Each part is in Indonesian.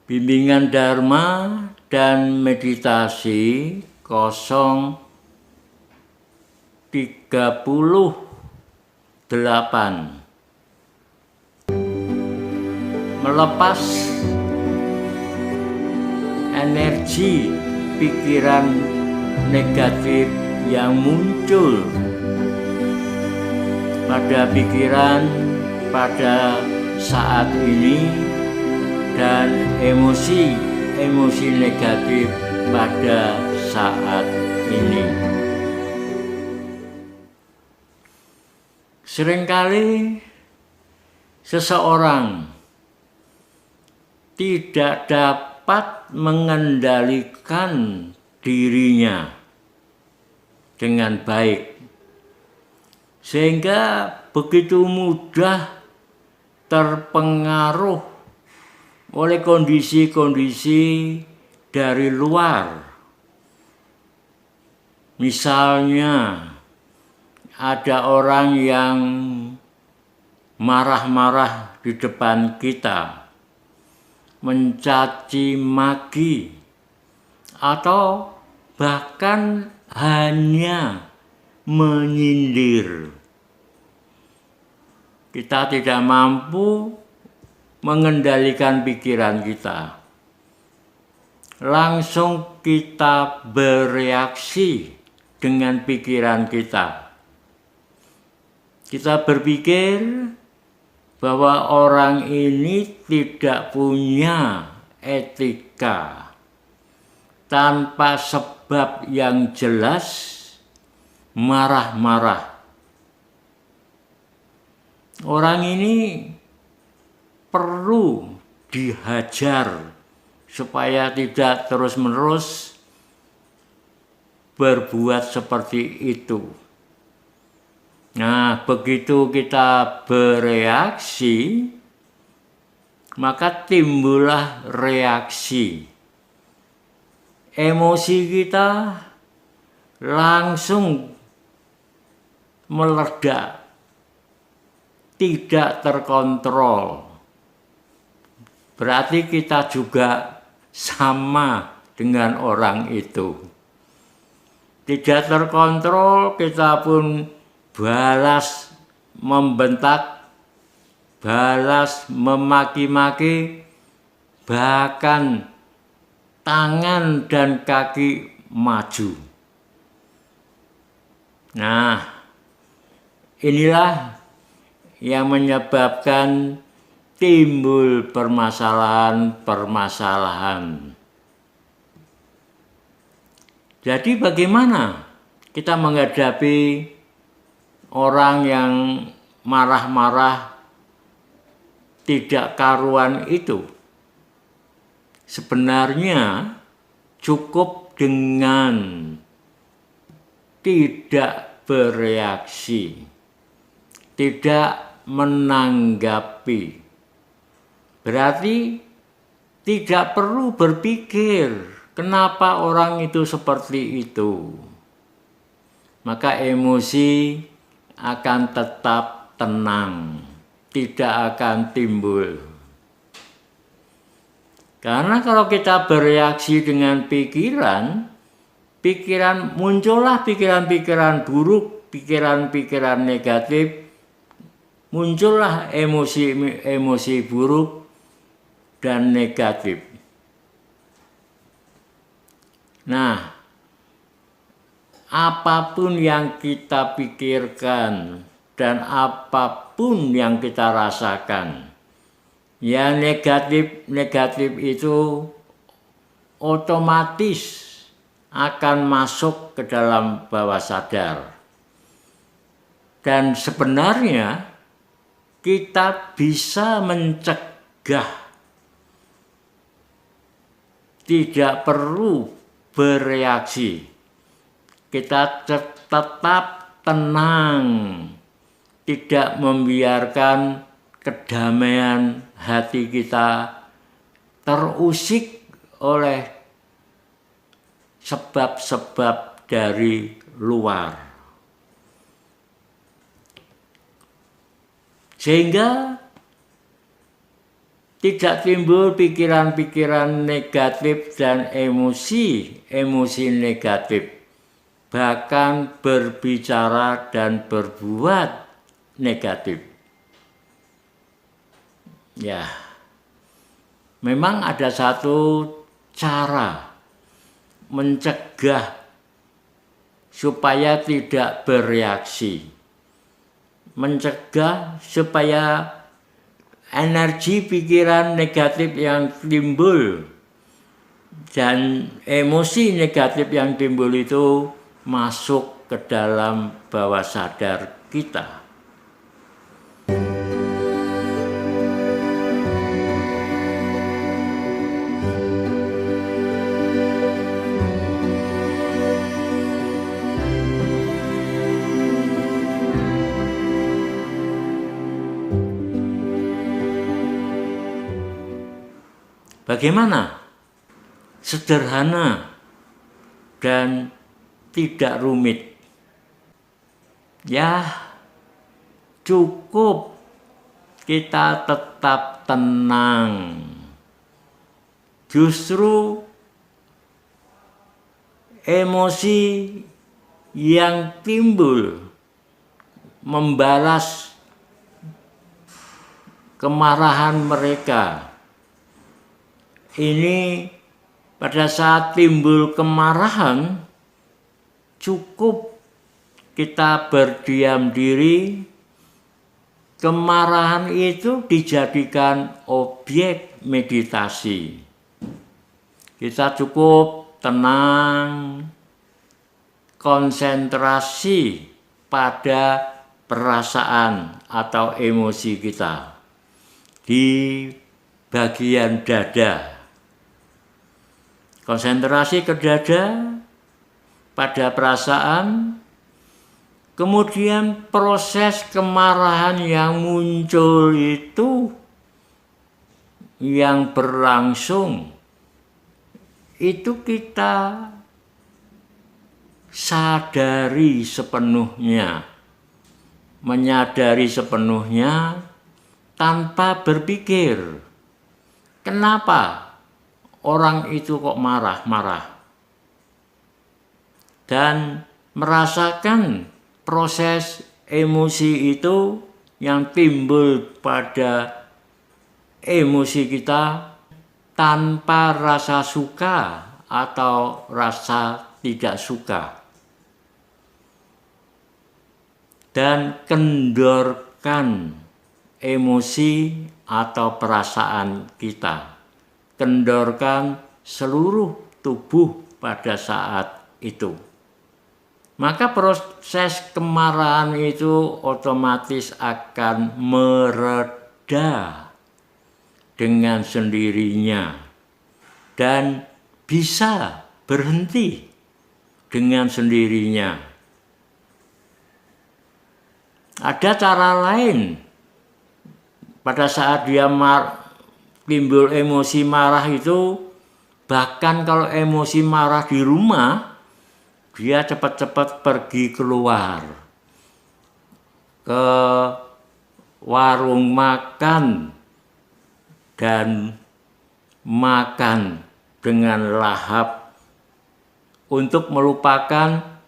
Bimbingan Dharma dan meditasi 038. Melepas energi pikiran negatif yang muncul pada pikiran pada saat ini dan emosi negatif pada saat ini. Seringkali seseorang tidak dapat mengendalikan dirinya dengan baik, sehingga begitu mudah terpengaruh oleh kondisi-kondisi dari luar. Misalnya, ada orang yang marah-marah di depan kita, mencaci maki, atau bahkan hanya menyindir. Kita tidak mampu mengendalikan pikiran kita. Langsung kita bereaksi dengan pikiran kita. Kita berpikir bahwa orang ini tidak punya etika. Tanpa sebab yang jelas, marah-marah. Orang ini perlu dihajar supaya tidak terus-menerus berbuat seperti itu. Nah, begitu kita bereaksi, maka timbullah reaksi. Emosi kita langsung meledak, tidak terkontrol. Berarti kita juga sama dengan orang itu. Tidak terkontrol, kita pun balas membentak, balas memaki-maki, bahkan tangan dan kaki maju. Nah, inilah yang menyebabkan timbul permasalahan-permasalahan. Jadi bagaimana kita menghadapi orang yang marah-marah tidak karuan itu? Sebenarnya cukup dengan tidak bereaksi, tidak menanggapi. Berarti tidak perlu berpikir kenapa orang itu seperti itu. Maka emosi akan tetap tenang, tidak akan timbul. Karena kalau kita bereaksi dengan pikiran muncullah pikiran-pikiran buruk, pikiran-pikiran negatif, muncullah emosi buruk dan negatif. Nah, apapun yang kita pikirkan dan apapun yang kita rasakan, yang negatif itu otomatis akan masuk ke dalam bawah sadar. Dan sebenarnya kita bisa mencegah, tidak perlu bereaksi. Kita tetap tenang, tidak membiarkan kedamaian hati kita terusik oleh sebab-sebab dari luar. Sehingga tidak timbul pikiran-pikiran negatif dan emosi negatif, bahkan berbicara dan berbuat negatif. Ya, memang ada satu cara mencegah supaya tidak bereaksi, mencegah supaya energi pikiran negatif yang timbul dan emosi negatif yang timbul itu masuk ke dalam bawah sadar kita. Bagaimana? Sederhana dan tidak rumit. Ya, cukup kita tetap tenang. Justru emosi yang timbul membalas kemarahan mereka. Ini pada saat timbul kemarahan, cukup kita berdiam diri, kemarahan itu dijadikan objek meditasi. Kita cukup tenang, konsentrasi pada perasaan atau emosi kita di bagian dada. Konsentrasi ke dada pada perasaan, kemudian proses kemarahan yang muncul itu yang berlangsung itu kita sadari sepenuhnya, menyadari sepenuhnya tanpa berpikir kenapa orang itu kok marah-marah, dan merasakan proses emosi itu yang timbul pada emosi kita tanpa rasa suka atau rasa tidak suka, dan kendorkan emosi atau perasaan kita. Kendorkan seluruh tubuh pada saat itu. Maka proses kemarahan itu otomatis akan mereda dengan sendirinya dan bisa berhenti dengan sendirinya. Ada cara lain pada saat dia timbul emosi marah itu, bahkan kalau emosi marah di rumah, dia cepat-cepat pergi keluar ke warung makan dan makan dengan lahap untuk melupakan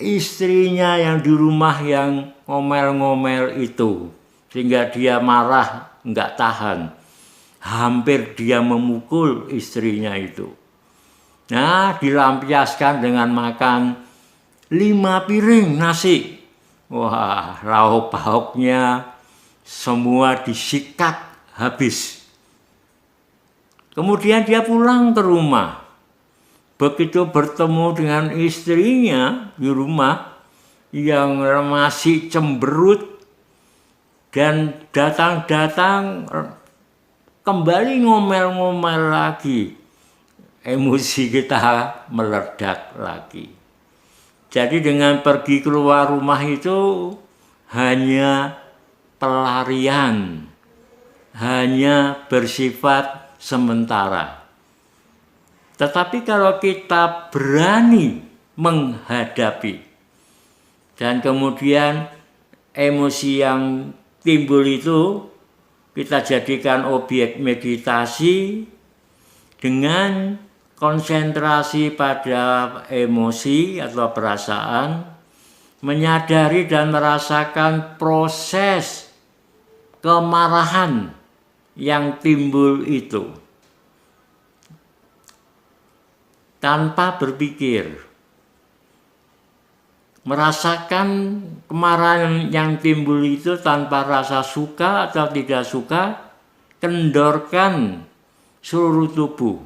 istrinya yang di rumah yang ngomel-ngomel itu, sehingga dia marah nggak tahan. Hampir dia memukul istrinya itu. Nah, dilampiaskan dengan makan 5 piring nasi. Wah, lauk pauknya semua disikat habis. Kemudian dia pulang ke rumah. Begitu bertemu dengan istrinya di rumah yang masih cemberut dan datang-datang kembali ngomel-ngomel lagi, emosi kita meledak lagi. Jadi dengan pergi keluar rumah itu hanya pelarian, hanya bersifat sementara. Tetapi kalau kita berani menghadapi dan kemudian emosi yang timbul itu kita jadikan objek meditasi dengan konsentrasi pada emosi atau perasaan, menyadari dan merasakan proses kemarahan yang timbul itu tanpa berpikir. Merasakan kemarahan yang timbul itu tanpa rasa suka atau tidak suka, kendorkan seluruh tubuh,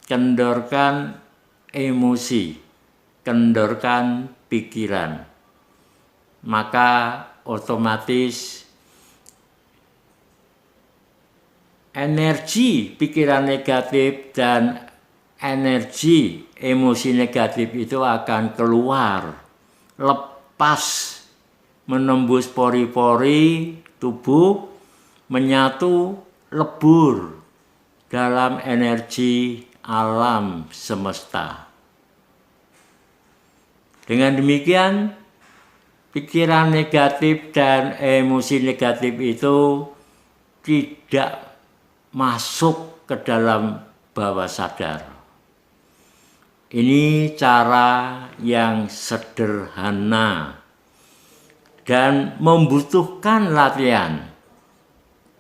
kendorkan emosi, kendorkan pikiran. Maka otomatis energi pikiran negatif dan energi emosi negatif itu akan keluar, lepas, menembus pori-pori tubuh, menyatu, lebur dalam energi alam semesta. Dengan demikian, pikiran negatif dan emosi negatif itu tidak masuk ke dalam bawah sadar. Ini cara yang sederhana dan membutuhkan latihan.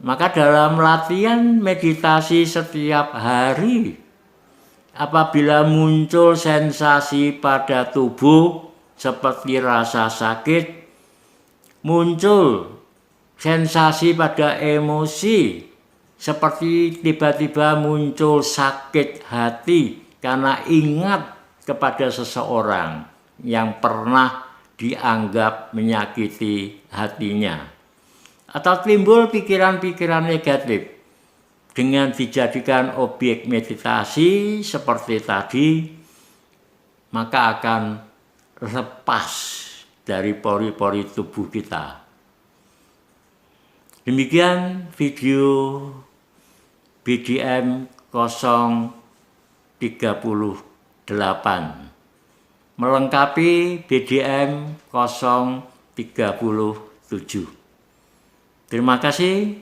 Maka dalam latihan meditasi setiap hari, apabila muncul sensasi pada tubuh seperti rasa sakit, muncul sensasi pada emosi seperti tiba-tiba muncul sakit hati karena ingat kepada seseorang yang pernah dianggap menyakiti hatinya, atau timbul pikiran-pikiran negatif, dengan dijadikan objek meditasi seperti tadi, maka akan lepas dari pori-pori tubuh kita. Demikian video BDM 038 melengkapi BDM 037. Terima kasih,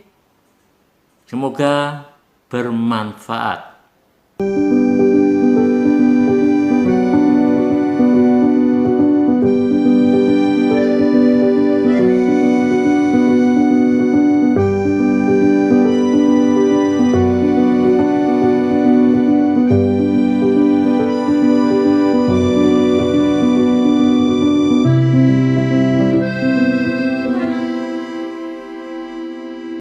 semoga bermanfaat.